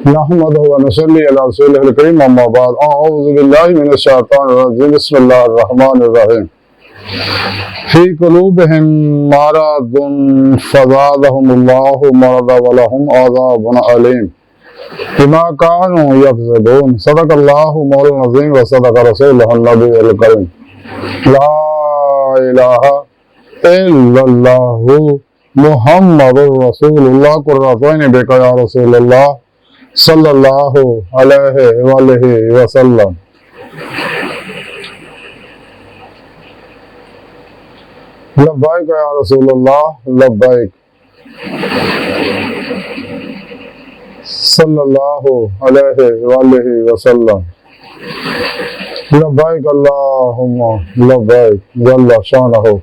नहमदुहु व नसल्ली अला रसूलिहिल करीम अम्मा बाद अऊज़ु बिल्लाहि मिनश शैतानिर रजीम बिस्मिल्लाहिर रहमानिर रहीम फी कुलूबिहिम मरदुन फज़ादहुमुल्लाहु मरदा व लहुम अज़ाबुन अलीम बिमा कानू यकज़िबून सदक़ल्लाहु मौलाना अज़ीम व सदक़ रसूलुहुन नबियुल करीम ला इलाहा इल्लल्लाहु मुहम्मदुर रसूलुल्लाह कुर्रतुन बिका या रसूलल्लाह सल्लल्लाहु अलैहि वसल्लम। लब्बैक या रसूलल्लाह लब्बैक सल्लल्लाहु अलैहि वसल्लम। लब्बैक अल्लाहुम्मा लब्बैक जल्ल शानहु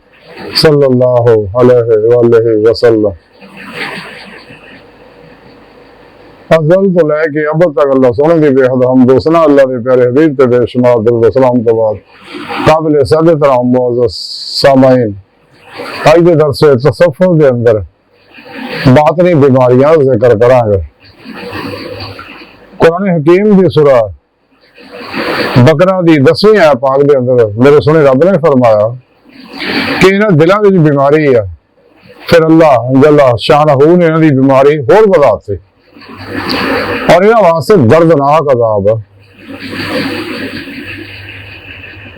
सल्लल्लाहु अलैहि वसल्लम। अज़ल तो लैके अब तक अल्लाह सोने की बेहद हम दोसना अल्लाह के प्यारे हबीब ते बेशुमार दुरूद सलाम तो बाद काबिल सद तरह मुअज़्ज़ज़ सामाईन आज के दरस तसव्वुफ़ के अंदर बातनी बीमारियां जिक्र करांगे। कुरान हकीम की सूरह बकरा की 10वीं आयत पाक के अंदर मेरे सुने रब ने फरमाया कि इन्हां दिलों की बीमारी है, फिर अल्लाह जल्ला शानहू ने इन्हां दी बीमारी होर वधाती और इन्हां वास्ते दर्दनाक अजाब है।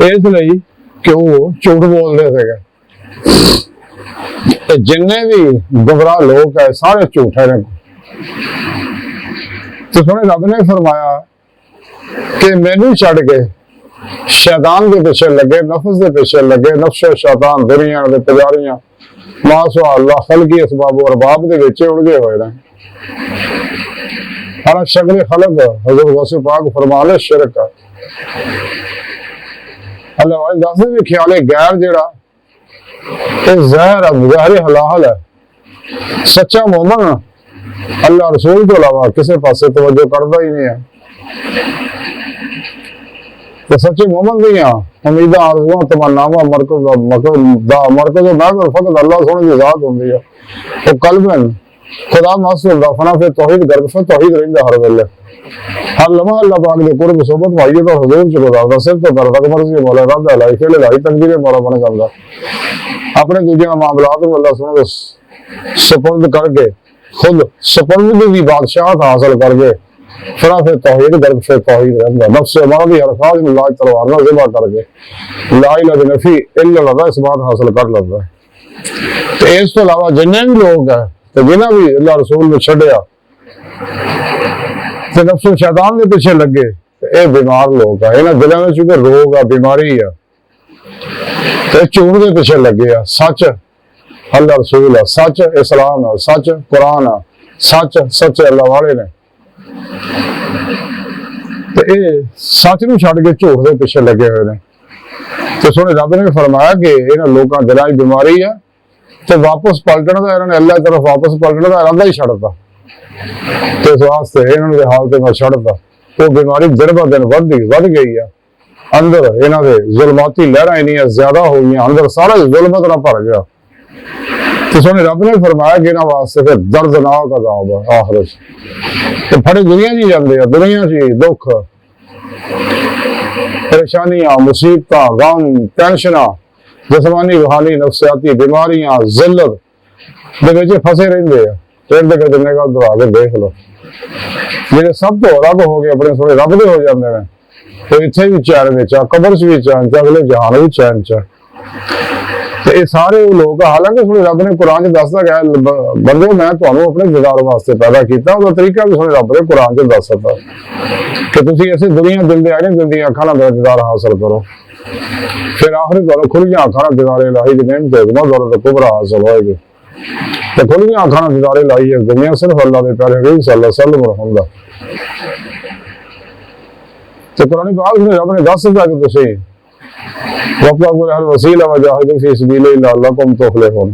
इसलिए कि वो झूठ बोलते थे, जिन्ने भी गुमराह लोग है सारे झूठे ने। तो सुने रब ने फरमाया कि मैनू छड़ के शैतान के पीछे लगे, नफ्स के पीछे लगे, नफ्स शैतान दुनिया के पुजारियां माशा अल्लाह खल्की असबाब और बाब के विच उलझे हुए हैं। हर शक्ल खलक हज़रत गौसे पाक फरमाने शिरक है। अल्लाह वाले दस भी ख्याले गैर जेड़ा जहर है, जहर हलाल है। सच्चा मोमन अल्लाह रसूल तो अलावा किसी पासे तवज्जो करता ही नहीं है। तो सच्चे मोमन दियां उम्मीदां आरज़ुआं तमन्नावां मरकज़ महज़ फकत अल्लाह सोने की ज़ात हुंदी है। वो कल्बन खुदा मस्त हुंदा फना फिर तौहीद गर्ग फिर तौहीद रहिंदा हर वेले हर लम्हा अल्लाह पाक दे कुर्ब सोबत भाईए तो हुजूर च गुजारदा सिर तो करदा मर्ज़ी मौला रब लाई फिर लाई तकदीर मौला बन करदा अपने दूजे मामलात को अल्लाह सोने सुपुर्द करके खुद सुपुर्द की बादशाहत हासिल करके फना फिर तौहीद गर्ग फिर तौहीद रहिंदा नफ्स मादी अल्फाज में लाज तलवार ना ज़िबा करके ला इलाहा नफी इल्लल्लाह इस बात हासिल कर लेंदा। तो इस तो अलावा जिन्ने भी लोग है तो जिन्हें भी अल्लाह रसूल ने छड़िया तो नफ्स शैतान के पीछे लगे ये बीमार लोग है। इन्होंने दिलों में चूंकि रोग है बीमारी है तो झूठ के पीछे लगे है। सच अल्लाह रसूल है, सच इस्लाम है, सच कुरान है, सच सच्चे अल्लाह वाले ने। तो ये सच नूं छड्ड के झूठ के पीछे लगे हुए हैं। तो सोने रब ने फरमाया कि इन्होंने लोगों दिलों की बीमारी है तो वापस पलटन का इन्होंने अल्लाह तरफ वापस पलटन का इरादा ही छड़ता। तो इस वास्ते इन्होंने हालत में छड़ता वो बीमारी दिन ब दिन बढ़ गई है। अंदर इन्हों के जुल्माती लहर इनिया ज्यादा हो गई, अंदर सारा जुल्मत ना भर गया। तो सोने रब ने फरमाया कि इन्होंने वास्ते फिर दर्दनाक अजाब है आखिरत। तो फड़े दुनिया जी जाते हैं, दुनिया जी दुख परेशानियां मुसीबत गम टेंशन जिसमानी रूहानी नफसियाती बीमारियां जिल्लत दे फसे रहते हैं। फिर कदम निगाह दवा के देख लो जेडे सब तो अलग हो गए अपने थोड़े रब दे हो जाते हैं तो इत्थे भी चैन में कबर च भी चैन च अगले जहान भी चैन च। तो ये सारे लोग हालांकि थोड़े रब ने कुरान च दसदा गया बंदे मैं तुहानू अपने दीदार वास्ते पैदा किया उसका तरीका भी थोड़े रब ने कुरान च दस दिता कि तुसीं ऐसे दुनिया दिल दे आए दिल दी अखां नाल मेरा दीदार हासिल करो फिर आखिर तुहानू खुलियां अखां नाल दीदार इलाही दी नेमत दौलत कुबरा हासिल होएगी। तो खुलियां अखां नाल दीदार इलाही है दुनिया सिर्फ अल्लाह दे प्यारे हबीब सल्लल्लाहु अलैहि वसल्लम हुंदा। तो कुरान पाक में रब ने दस दिता कि तुसीं वफ़्क़ु अहल वसीला वजाहिदू फी सबीलिल्लाह लअल्लकुम तुफ़्लिहून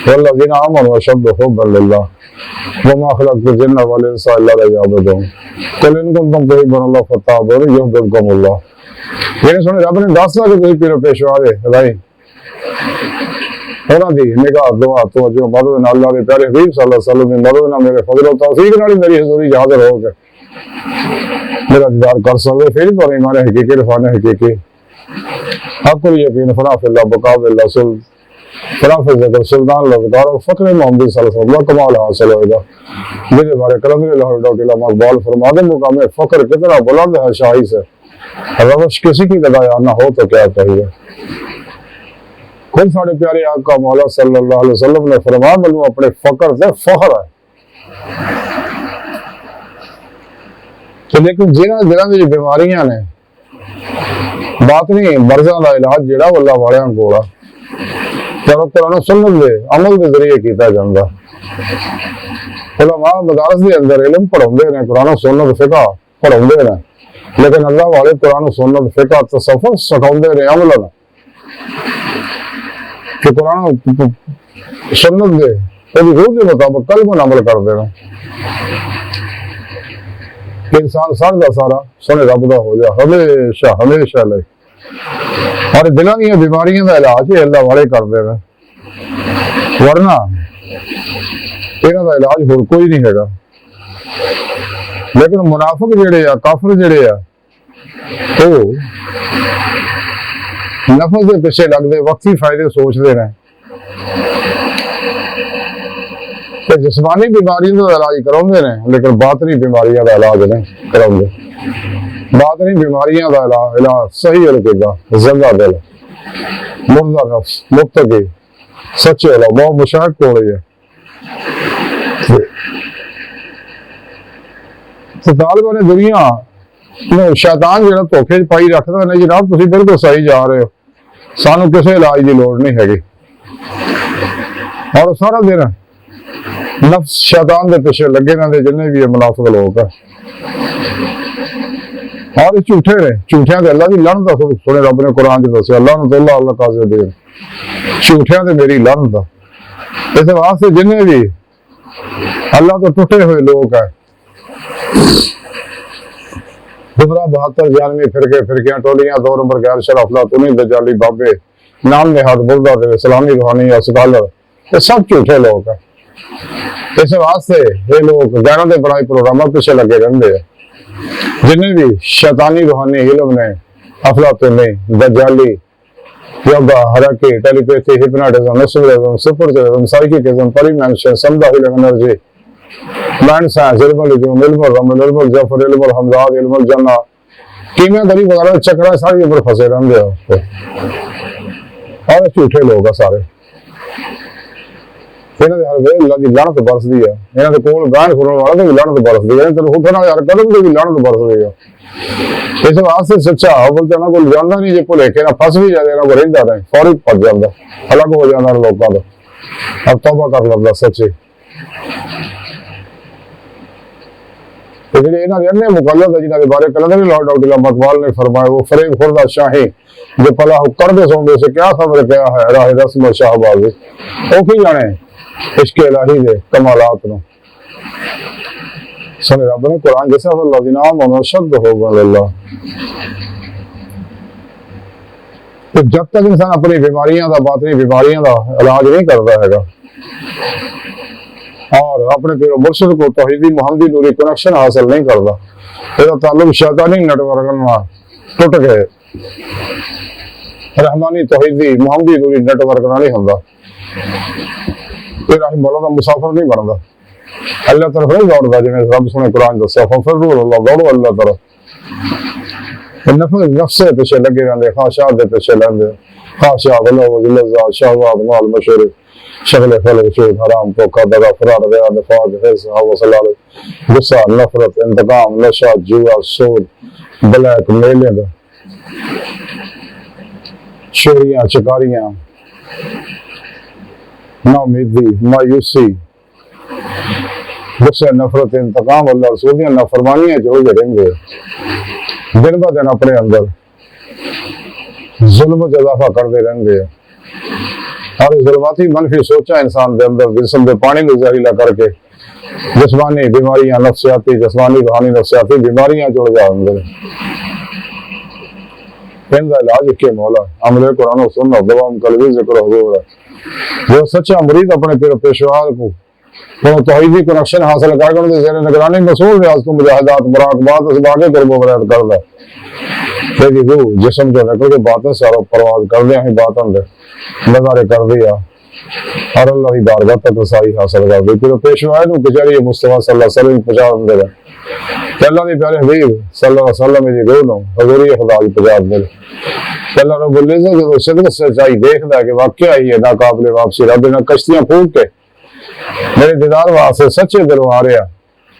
वल्लज़ीना आमनू अशद्दु हुब्बन लिल्लाह वमा खलक़तुल जिन्ना वल इंसा इल्ला लियअबुदून कुल इन कुंतुम तुहिब्बूनल्लाह फत्तबिऊनी युहब्बिबकुमुल्लाह। ये सुने रब ने दस दिता कि तुसीं पीरो पेशवा दे अलाई उन्होंने निगाह दुआ तो जो मदद अल्लाह के प्यारे हबीब सल्लल्लाहु अलैहि वसल्लम की मदद मेरे फजल और तौफीक नाल मेरी हज़ूरी हाज़िर हो गए मेरा दीदार कर सकते फिर तो नहीं माने हकीकी रफाने हकीकी हकुल यकीन फराफिल्ला बकाबिल्ला सुल फराफिल ज़िक्र सुल्तान लज़कार और फ़क्र मोहम्मद सल्लल्लाहु अलैहि वसल्लम कमाल हासिल होगा मेरे बारे कलंदर लाहौर डॉक्टर मकबाल फरमादे मुकाम फ़क्र कितना बुलंद है शाही से रवश किसी की गदाया ना हो तो क्या चाहिए खुद साढ़े प्यारे आका मौला सल्लल्लाहु अलैहि वसल्लम ने फरमाया मैनू अपने फ़क्र से फख्र है तो लेकिन जिन्हां दिलां दी बीमारियां ने बात नहीं मर्ज़ां दा इलाज जिहड़ा अल्लाह वालियां कोल आ चलो कुरान सुन्नत दे अमल के जरिए किया जाता उलमा मदारस के अंदर इल्म पढ़ाते हैं कुरान सुन्नत फिका पढ़ाते हैं लेकिन अल्लाह वाले कुरान सुन्नत फिका तसव्वुफ सिखाते हैं अमलन कि कुरान सुन्नत दे रूह के मुताबिक कलमन अमल करते हैं इंसान सारा सारा सोने रब का हो जाए हमेशा हमेशा ले और दिलों दी बीमारियों का इलाज ही अल्लाह वाले करते हैं वरना इन्हां दा इलाज होर कोई नहीं हैगा लेकिन मुनाफिक जिहड़े आ काफिर जिहड़े आ वो नफस के पिछे लगते वक्ती फायदे सोचते हैं तो जिस्मानी बीमारियों का इलाज कराते हैं लेकिन बातनी बीमारियों का इलाज नहीं कराते बातनी बीमारियों का इलाज सही रखेगा जिंदा दिल मुर्दा नफ्स मुत्तकी सच्चे वाला बहुत मुशाहिद हो रही है तो तालिबान दुनिया शैतान जो धोखे पाई रखता है जनाब तुम बिल्कुल सही जा रहे हो सानू किसी इलाज की लौड़ नहीं हैगी और सारा दिन नफ्स शैतान के पिछे लगे रहते जिन्हें भी मुनाफिक लोग है और झूठे ने झूठिया के अल्लाह की लानत सुने रब ने कुरान च दसिया अल्लाह काज़े दे झूठिया ते मेरी लानत इस वास्ते जिन्हें भी अल्लाह तो टुटे हुए लोग है दूसरा 72 92 फिरकियां टोलियां 2 नंबर गैर शराफला तुनी दजाली बाबे नाम निहाद बुर्दा दे इस्लामी रूहानी स्कॉलर ये सब झूठे लोग है इस वास्ते ये लोग गैरों के बनाए प्रोग्रामों पीछे लगे रहते हैं जिन्हें भी शैतानी रूहानी इल्म ने अफलातुनी दजाली योगा हरकी टेलीपैथी हिप्नोटिज्म नस्लिज्म सुपरटिज्म साइकिकिज्म परिमेंशन समदा हीलिंग एनर्जी माइंड साइंस इल्मुल रमल इल्मुल जफर इल्मुल हमदाद इल्मुल जन्ना कीमियागरी वगैरह चक्रा सारी उम्र फंसे रहते हैं और झूठे लोग हैं सारे इन्हां दे हर वे अल्लाह दी लानत बरसदी है इन्हां दे कोल गान खुलण वाला ते भी लानत बरसदी है तेरे उठण वाले हर कदम ते भी लानत बरसदी है इस वास्ते सच्चा अव्वल तो कोई जानता नहीं जो भुलेखे ना फस भी जाए ना रहिंदा नहीं फौरी भज जाता अलग हो जाता लोगों का अब तौबा कर लगता सच्ची जिन्हें इन्होंने अन्य मुकल्लद है जिन्होंने बारे कलंदर लाहौर डॉक्टर मकबाल ने फरमाया वो फरेब खुर्दा शाही जो पला करते सोंदे से क्या खबर क्या है राह रस्म शाहबाजी वो की जाने इश्क़ इलाही दे कमालात नु सुने रब ने कुरान जैसे अल्लाह मुनशद होगा अल्लाह तो जब तक इंसान अपनी बीमारियां का बातनी बीमारियां का इलाज नहीं करता है और अपने फिर मुर्शिद को तौहीदी मुहम्मदी नूरी कनेक्शन हासिल नहीं करता इसका ताल्लुक शैतानी नेटवर्क टूट गए रहमानी तौहीदी मुहम्मदी नूरी नेटवर्क नहीं होता फिर मौला का मुसाफिर नहीं बनता अल्लाह तरफ नहीं दौड़ता जिन्हें रब सुने कुरान दस्या फफिरू अल्लाह दौड़ो अल्लाह तरफ नफ्स के पीछे लगे रहते ख्वाहिशात के पीछे रहते ख्वाहिशात लज़्ज़ात शहवात माल मशहूर शगल फलक चूत हराम धोखा दगा फरार रिया निफाक हिर्स हवा सलाल गुस्सा नफरत इंतकाम नशा जुआ सूद ब्लैक मेलिंग चोरियां चकारियां नाउमीदी मायूसी गुस्से नफरत इंतकाम अल्लाह रसूल दी नाफरमानियां जो रहेंगे दिन ब दिन अपने अंदर जुल्म इजाफा करते रहेंगे और जुल्माती मनफी सोचा इंसान के अंदर जिस्म के पानी को जहरीला करके जिस्मानी बीमारियां नफ्सियाती जिस्मानी रूहानी नफ्सियाती बीमारियां जुड़ जाएंगे इनका इलाज के मौला अमले कुरान सुन्नत दवाम कल्बी जिक्र हुजूर है जो सच्चा मुरीद अपने पेशवा को वो तौहीदी कनेक्शन हासिल करके उनके ज़ेर निगरानी मसूल रियाज को मुजाहिदात मुराकबात इस बागे कुर्बो बरकत कर दे तेरी रूह जिस्म जो निकल के बातें सारो परवाज कर दिया ही बातों दे नज़ारे कर दिया और अल्लाह की बारगाह तक रसाई हासिल कर दी। फिर पेशवाए नु कचहरी मुस्तफा सल्लल्लाहु अलैहि वसल्लम पहुंचा दे कि अल्लाह के प्यारे हबीब सल्लल्लाहु अलैहि वसल्लम दी रूह नु हजूरी खुदा की पहुंचा दे। अल्लाह रब्बुल इज्जत जो सिद्क सच्चाई देखदा है कि वाकया ही है नाकाबिले वापसी रब ने कश्तियां फूक के मेरे दीदार वास्ते सच्चे दिलों आ रहा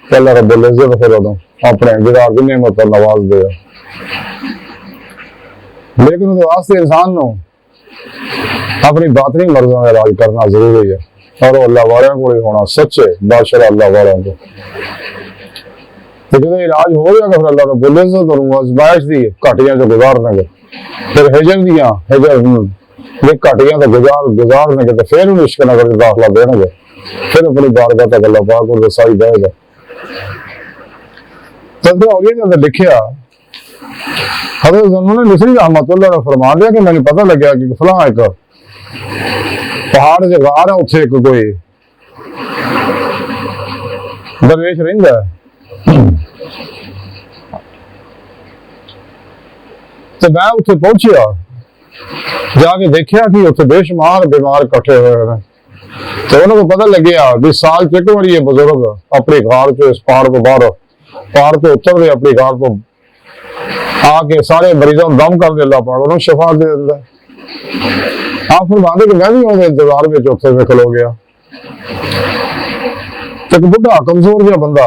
तो अल्लाह रब्बुल इज्जत फिर उदों अपने दीदार की नेमत पर नवाज दे। लेकिन उस वास्ते इंसान नु अपनी बातनी मर्ज़ों का इलाज करना जरूरी है और अल्लाह वालों को होना सच्चे बादशाह अल्लाह वालों को। तो जो इलाज हो गया फिर अल्लाह रब्बुल इज्जत और आज़माइश दी घाटियां जो गुजारने फिर हिजर दियां हिजर ये घाटियां तो गुजारने तो फिर उन्हें इश्क नगर दाखला देंगे फिर अपनी बारगाह तक अल्लाह पाक को रसाई देगा। तज़किरा औलिया के अंदर लिखिया हज़रत ज़ुन्नुन मिस्री रहमतुल्लाह ने फरमा दिया कि मैंने पता लगा कि फलां एक पहाड़ से गार है उत्थे एक कोई दरवेश रहिंदा है तो मैं उत्थे पहुंचिया जाके देखिया कि उत्थे बेशुमार बीमार इकट्ठे हुए हैं। तो उन्होंने पता लगे भी साल च एक बार ये बुजुर्ग अपनी गार चो इस पहाड़ को बाहर पहाड़ तो उतर दे अपनी गार तो आके सारे मरीजों को दम कर दे अल्लाह पाक उन्होंने शफा दे दिंदा। आप फरमाते कि मैं भी उन्हें इंतजार में उत्थे में खलो गया तो एक बुढ़ा कमजोर जिहा बंदा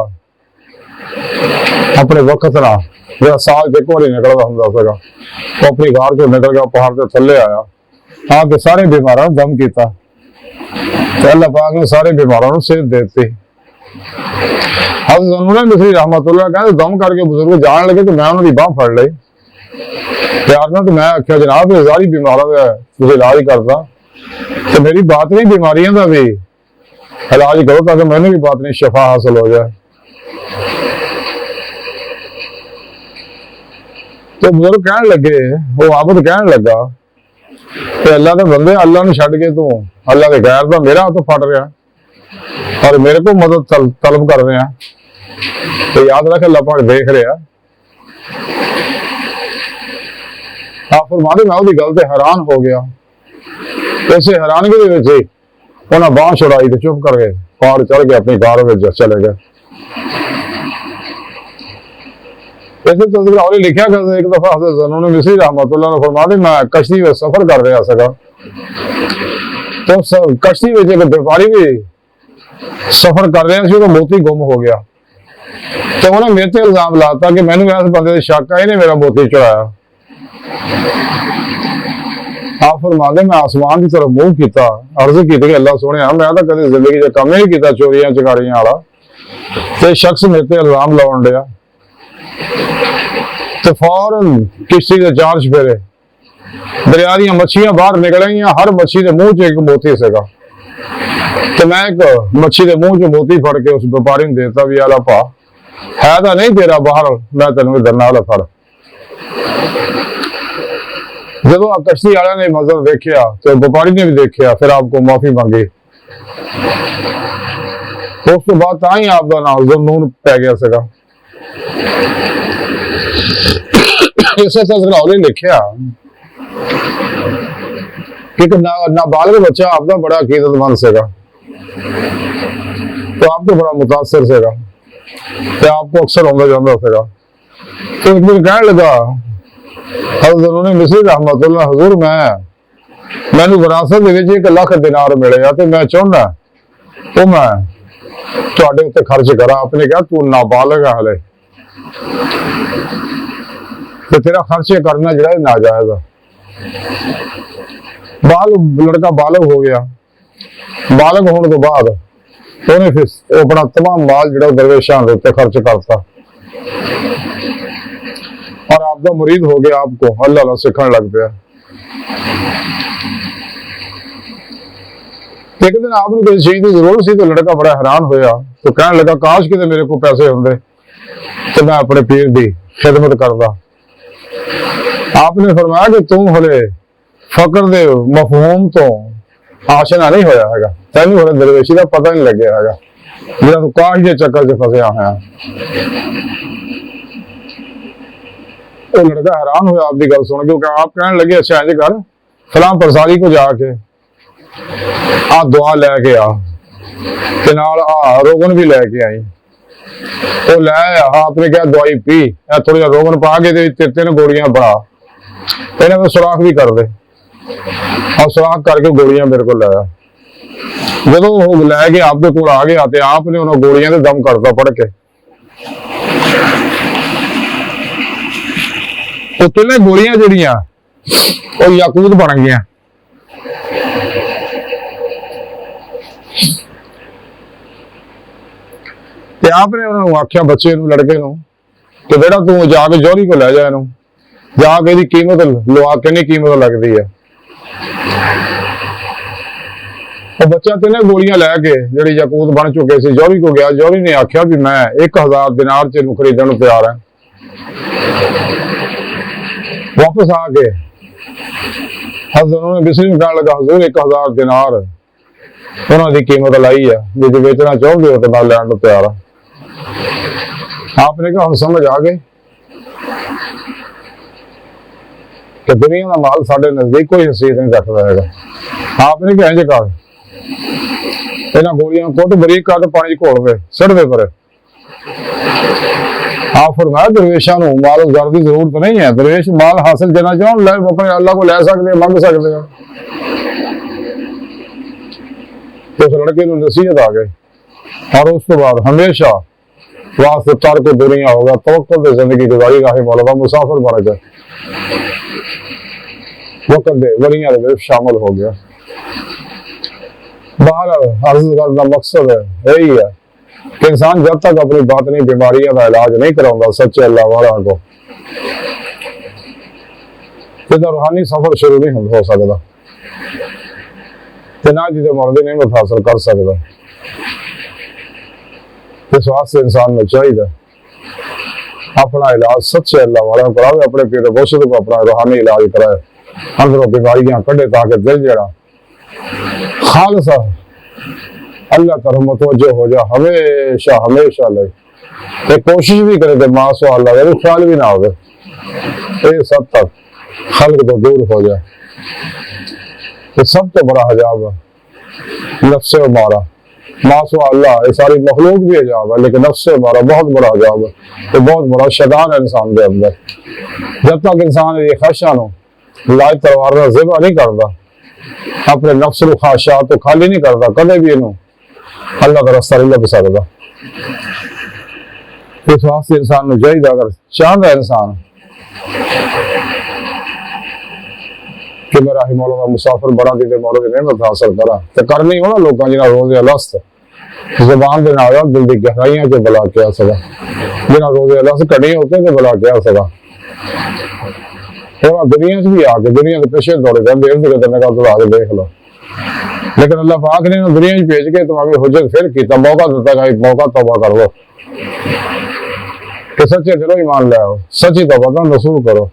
अपने वक्त ना जो साल च एक बार निकलता होंदा सीगा वो अपनी गार चो निकल गया पहाड़ से थले आया आके सारे बीमारों दम किया तो अल्लाह पाक ने सारे बीमारों को सेहत देती। हज़रत ज़ुन्नुन मिस्री रहमतुल्लाह कहते दम करके बुजुर्ग जान लगे तो मैं उन्होंने बांह फड़ ली प्यार ना तो मैं आख्या जनाब ये सारी बीमारों का तुझे इलाज करता तो मेरी बात नहीं बीमारियों का भी इलाज करो ताकि मैंने भी बात नहीं शफा हासिल हो जाए। तो बुजुर्ग कहने लगे वो आबद कहने लगा तो अल्लाह के बंदे अल्लाह ने छड़ के तू अल्लाह के गैर का मेरा हाथ फट रहा और मेरे को मदद तलब कर रहे हैं तो याद रख अल्लाह पाक देख रहा। आप फरमाते मैं उसकी गल से हैरान हो गया इसे हैरानगी के उन्हें बांह छुड़ाई तो चुप कर गए पहाड़ चढ़ के अपनी कार में चले गए। ऐसे तज़किरा और लिखा कर एक दफा हज़रत ज़ुन्नुन मिस्री रहमतुल्लाह ने फरमाते मैं कश्ती में सफर कर रहा सका तो कश्ती में एक व्यापारी भी सफर कर रहे थे तो मोती गुम हो गया तो उन्हें मेरे से इल्जाम लाता कि मैंने इस बंदे से शक है इन्हें मेरा मोती चुराया। आप फरमाते मैं आसमान की तरफ मुंह किया अर्ज की कि अल्लाह सोने मैं तो कभी जिंदगी से कम ही नहीं किया चोरियां चकारियां वाला तो शख्स मेरे से इल्जाम लाउन दिया तो फौरन किश्ती के चार चफेरे दरिया दी मच्छियां बाहर निकलियां हर मच्छी के मुंह च एक मोती सेगा तो मैं एक मच्छी के मुंह च मोती फड़ के उस व्यापारी ने देता भी आला पा है तो नहीं तेरा बाहर मैं तेन इधर नाल फड़। जब कश्ती वाले ने मंजर देखा तो व्यापारी ने भी देखा फिर आपको माफी मांगी उस तो बाद ता ही आपका नाम ज़ुन्नुन पै गया सीगा। इसे तज़किरा और लिखा कि नाबालिग बच्चा आपका बड़ा अकीदतमंद सेगा तो आपको बड़ा मुतासर सेगा तो आपको अक्सर आंदा जाता सेगा। तो एक दिन कहने लगा हज़रत ज़ुन्नुन मिस्री रहमतुल्लाह हुज़ूर मैनू विरासत दे विच 1 लाख दिनार मिले तो मैं चाहना वो मैं तुहाडे उत्ते खर्च करा। आपने कहा तू नाबालिग है हले तो तेरा खर्च करना जो नाजायज है। लड़का बालग हो गया बालग होने तो बाद उन्हें फिर अपना तमाम माल जो दरवेशा उत्ते खर्च करता और आपका मुरीद हो गया आपको अल्लाह सीखने लग पाया। एक दिन आपने किसी चीज की जरूरत सी तो लड़का बड़ा हैरान होया तो कहने लगा काश कि मेरे को पैसे होंगे तो मैं अपने पीर की खिदमत करता। आपने फरमाया कि तुम हले फकर दे मफहूम तो ਆਸ਼ਨਾ ਨਹੀਂ ਹੋਇਆ ਹੈਗਾ, ਤੈਨੂੰ ਹੋਰ ਦਰਵੇਸ਼ੀ ਦਾ ਪਤਾ ਨਹੀਂ ਲੱਗਿਆ ਹੈਗਾ, ਜਿਹੜਾ ਤੂੰ ਕਾਸ਼ ਦੇ ਚੱਕਰ 'ਚ ਫਸਿਆ ਹੋਇਆ। ਉਹ लड़का हैरान होया आपकी गल सुन के, आप कहने लगे अच्छा इंज कर, फलां प्रसादी को जाके आ दुआ लैके आ ते नाल आ रोगन भी लैके आई। वो लै आया, आपने क्या दवाई पी, थोड़ा जिहा रोगन पा के 3 गोलियां बना, इन्हें तो सुराख भी कर दे, और सुराख करके गोलियां मेरे को लाया। जो वो लैके आपके कोल आ गया तो आपने उन्होंने गोलियां से दम करता पढ़ के। तो 3 गोलियां जड़ियां वो याकूत बन गई। ते आपने उन्होंने आख्या बच्चे नूं, लड़के नूं, कि बेटा तू जाके जौहरी को लै जा, इनू जाके इसकी कीमत लवा, कितनी कीमत लगती है। तो बच्चा 3 गोलियां लैके जिहड़ी याकूत बन चुके सी जौहरी को गया। जौहरी ने आख्या भी मैं 1000 दिनार च इनू खरीदण नूं तैयार है। वापस आके हज़रत उन्होंने बिस्मिल्लाह में कहने लगा, हजूर 1000 दिनार उन्होंने कीमत लाई है, जो बेचना चाहोगे हो तो मैं लैण नूं तैयार है। आपने कहा हम समझ आ गए कि दुनिया का माल साढ़े नजदीक कोई हैसियत नहीं रखता है। आपने क्या इंज कर, इन्हां गोलियां कुट बरीक कट पानी घोल के सिट दे पर। आप फरमाया दरवेशां नूं माल ज़र की जरूरत नहीं है, दरवेश माल हासिल करना चाहो अपने अल्लाह को लै सकते, मंग सकते हैं। तो उस लड़के को नसीहत आ गई, और उस तो बाद हमेशा वास्ते तर्क दुनिया होगा, तवक्कुल से जिंदगी गुजारी, राहे मौला दा मुसाफिर बन गए, वक्त दे वलियां दे विच शामिल हो गया। बहरहाल अर्ज करने का मकसद यही है कि इंसान जब तक अपनी बातनी बीमारियों का इलाज नहीं कराता सच्चे अल्लाह वाला को, तो रूहानी सफर शुरू नहीं हो सकता, ना जिसे मर्द नेमत हासिल कर सकता। इस वास्ते इंसान को चाहिए अपना इलाज सच्चे अल्लाह वाला करावे, अपने पीर मुर्शिद को अपना रूहानी इलाज कराए, अंदरों बीमारियां कढ़े, ताकि दिल जड़ा खालसा अल्लाह तरफ मुतवज्जो हो जा हमेशा हमेशा ले। कोशिश भी करे तो मासो अल्लाह ख्याल भी ना हो, सब तक खल्क तो दूर हो जाए। तो सब तो बड़ा हजाब है नफ्से हमारा, मासो अल्लाह ये सारी मखलूक भी हजाब है, लेकिन नफ्से हमारा बहुत बड़ा हजाब है। तो बहुत बड़ा शैतान है इंसान के अंदर। जब तक इंसान ये ख्वाहिशां लाज तलवार का ज़िबा नहीं करता, अपने नफ्स नूं ख्वाहिशात तो खाली नहीं करता, कदे भी इनू अल्लाह का रास्ता नहीं लभ सकता। इस वास्ते इंसान को चाहिए, अगर चाहता इंसान कि मेरा ही मौला का मुसाफिर बना दी, मौला की नेमत हासिल करा, तो करनी हो ना लोगों जिन्हें रोज़े अलस्त ज़बान दे नाल दिल दी गहराइयां च बुला के आ सका, जिन्हें रोज़े अलस्त कड़ी होते तो बुला के आ सका। दुनिया च भी आके दुनिया के पिछे दौड़े रहते, इर्द गिर्द निगाह दौड़ा के देख लो, लेकिन अल्लाह पाक ने दुनिया भेज के तुम्हें हुज्जत फिर किया, मौका दिता कि एक मौका तौबा कर लो, कि सच्चे दिलों ईमान ले आओ, सच्ची तौबा का नसूल करो,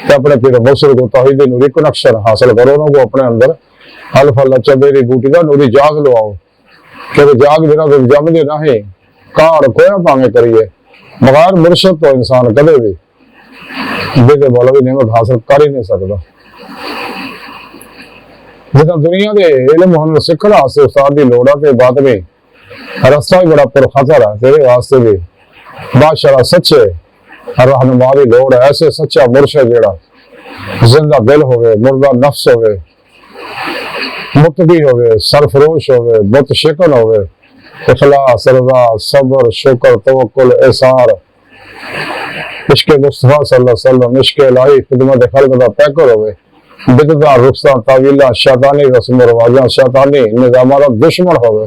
तो अपने पीर मुर्शिद को तौहीद नूरी कनेक्शन हासिल करो, उन्होंने अपने अंदर अल्फ अल्लाह चबेरी बूटी का नूरी जाग लवाओ, कि जाग बिना तो जमदे नहीं, काड़ खोया भावे करिए, बगैर मुर्शिद तो इंसान कदे भी बेदे मौलवी नेमत हासिल कर ही नहीं सकता। जिदा दुनिया के इलम हुनर सीखण वास्ते उस्ताद की लोड़ है, तो बात में रास्ता भी बड़ा पुरखतर है तेरे वास्ते भी, बादशाह सच्चे रहनुमा की लोड़ है, ऐसे सच्चा मुर्शिद जेड़ा जिंदा दिल होवे, मुर्दा नफ्स होवे, मुतकी होवे, सरफरोश होवे, मुतशिकन होवे, इखलास, रज़ा, सब्र, शुक्र, तवक्कुल, इसार, इश्क़ मुस्तफ़ा सल्लल्लाहु अलैहि वसल्लम, इश्क़ इलाही, खिदमत खल्क़ दा पैकर होवे, बिदअतां, रुख़सां, तावीलां, शैतानी रस्म रिवाजां, शैतानी निज़ामां दा दुश्मन होवे,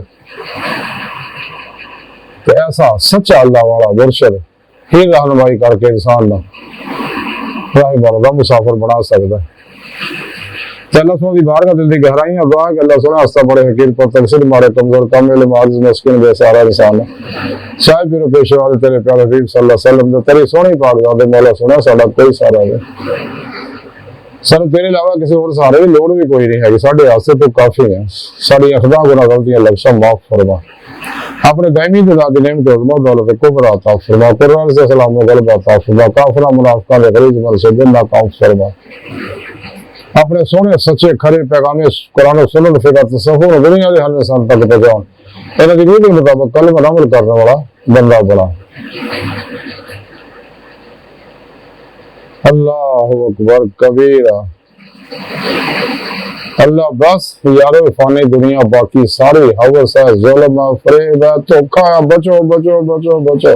तो ऐसा सच्चा अल्लाह वाला मुर्शिद ही रहनुमाई करके इंसान ना राह मौला मुसाफिर बना सकता है। अल्लाह सुबहान दी बारगाह दिल दी गहराइयां दुआ कि अल्लाह सुना हस्ता बड़े हकीम पर तकसीर मारे कमजोर कामिल माजिज मस्किन बेसहारा इंसान शायद फिर पेशवा तेरे प्यारे हबीब सल्लल्लाहु अलैहि वसल्लम तेरी सोहनी पाक दा मौला सुना साडा कोई सहारा है। ਸਾਨੂੰ ਤੇਰੇ ਇਲਾਵਾ ਕਿਸੇ ਹੋਰ ਸਹਾਰੇ ਦੀ ਲੋੜ ਵੀ ਕੋਈ ਨਹੀਂ ਹੈਗੀ, ਸਾਡੇ ਆਸੇ ਤੋਂ ਕਾਫੀ ਹੈ। ਸਾਡੀਆਂ ਖੁਦਾ ਗੁਨਾਹ ਗਲਤੀਆਂ ਲਫ਼ਜ਼ਾਂ माफ फरमा, अपने दायमी दादी नेम तो अज़मत दौलत कुबर अता फरमा, कुरान से सलाम व गलबा अता फरमा, काफिरा मुनाफिका ने गरीब मन से दिन नाकाम फरमा। अपने सोने सच्चे खरे पैगामे कुरान और सुन्नत फिक़ह तसव्वुर दुनिया के हर इंसान तक पहुंचाओ, इन्हां दी रीत मुताबिक कलम अमल करने वाला बंदा बना। अल्लाहु अकबर कबीरा। अल्लाह बस यारो फानी दुनिया बाकी सारी हवस है, जुल्म है, फरेब है, धोखा है, बचो बचो बचो बचो।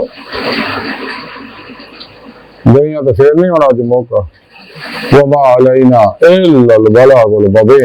दुनिया तो फिर नहीं होना जो मौका। वमा अलैना इल्लल बलागुल मुबीन।